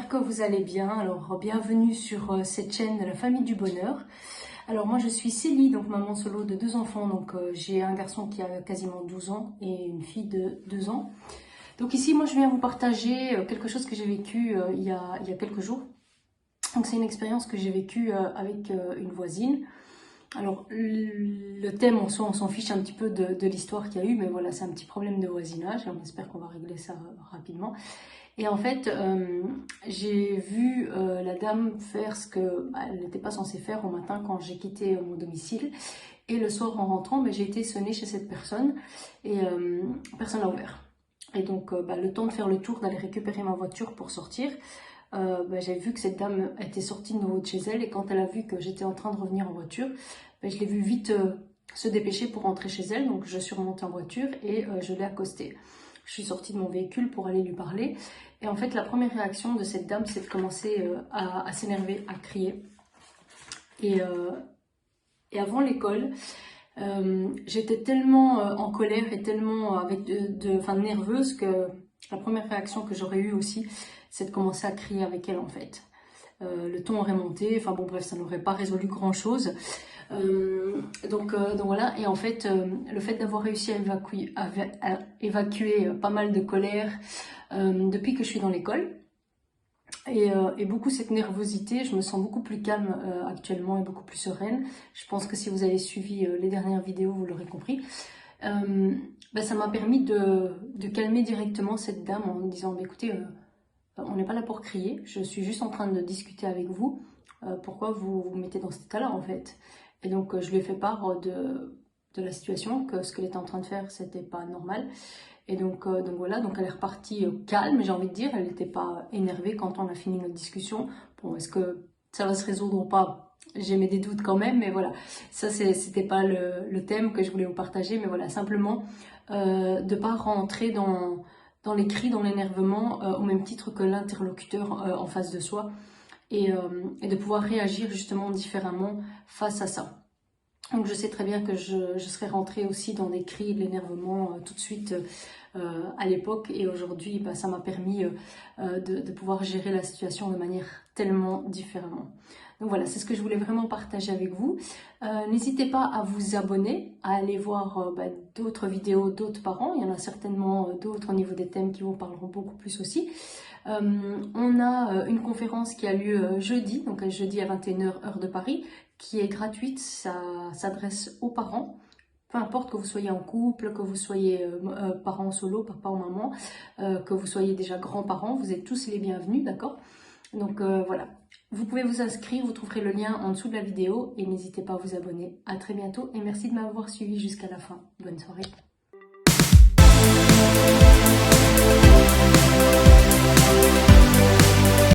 j'espère que vous allez bien. Alors bienvenue sur cette chaîne de la famille du bonheur. Alors moi je suis Célie, donc maman solo de 2 enfants, donc j'ai un garçon qui a quasiment 12 ans et une fille de 2 ans. Donc ici moi je viens vous partager quelque chose que j'ai vécu il y a quelques jours. Donc c'est une expérience que j'ai vécue avec une voisine. Alors le thème en soi on s'en fiche un petit peu de l'histoire qu'il y a eu, mais voilà, c'est un petit problème de voisinage et on espère qu'on va régler ça rapidement. Et en fait, j'ai vu la dame faire ce qu'elle n'était pas censée faire au matin quand j'ai quitté mon domicile. Et le soir en rentrant, j'ai été sonnée chez cette personne et personne n'a ouvert. Et donc le temps de faire le tour, d'aller récupérer ma voiture pour sortir, j'ai vu que cette dame était sortie de nouveau de chez elle. Et quand elle a vu que j'étais en train de revenir en voiture, je l'ai vue vite se dépêcher pour rentrer chez elle. Donc je suis remontée en voiture et je l'ai accostée. Je suis sortie de mon véhicule pour aller lui parler. Et en fait, la première réaction de cette dame, c'est de commencer à s'énerver, à crier. Et avant l'école, j'étais tellement en colère et tellement nerveuse que la première réaction que j'aurais eue aussi, c'est de commencer à crier avec elle en fait. Le ton aurait monté, enfin bon bref, ça n'aurait pas résolu grand chose. Donc voilà, et en fait, le fait d'avoir réussi à évacuer pas mal de colère depuis que je suis dans l'école, et beaucoup cette nervosité, je me sens beaucoup plus calme actuellement et beaucoup plus sereine. Je pense que si vous avez suivi les dernières vidéos, vous l'aurez compris. Ça m'a permis de calmer directement cette dame en me disant, écoutez, on n'est pas là pour crier, je suis juste en train de discuter avec vous, pourquoi vous vous mettez dans cet état-là en fait. Et donc je lui ai fait part de la situation, que ce qu'elle était en train de faire, c'était pas normal. Et donc voilà, donc elle est repartie calme, j'ai envie de dire, elle n'était pas énervée quand on a fini notre discussion. Bon, est-ce que ça va se résoudre ou pas? J'ai des doutes quand même, mais voilà, ça c'était pas le thème que je voulais vous partager, mais voilà, simplement de pas rentrer dans les cris, dans l'énervement, au même titre que l'interlocuteur en face de soi, et de pouvoir réagir justement différemment face à ça. Donc je sais très bien que je serais rentrée aussi dans des cris, de l'énervement tout de suite à l'époque, et aujourd'hui ça m'a permis de pouvoir gérer la situation de manière tellement différemment. Donc voilà, c'est ce que je voulais vraiment partager avec vous. N'hésitez pas à vous abonner, à aller voir d'autres vidéos d'autres parents. Il y en a certainement d'autres au niveau des thèmes qui vous parleront beaucoup plus aussi. On a une conférence qui a lieu jeudi, donc jeudi à 21h heure de Paris, qui est gratuite. Ça s'adresse aux parents, peu importe que vous soyez en couple, que vous soyez parents solo, papa ou maman, que vous soyez déjà grands-parents, vous êtes tous les bienvenus, d'accord? Donc voilà, vous pouvez vous inscrire, vous trouverez le lien en dessous de la vidéo et n'hésitez pas à vous abonner. À très bientôt et merci de m'avoir suivi jusqu'à la fin. Bonne soirée.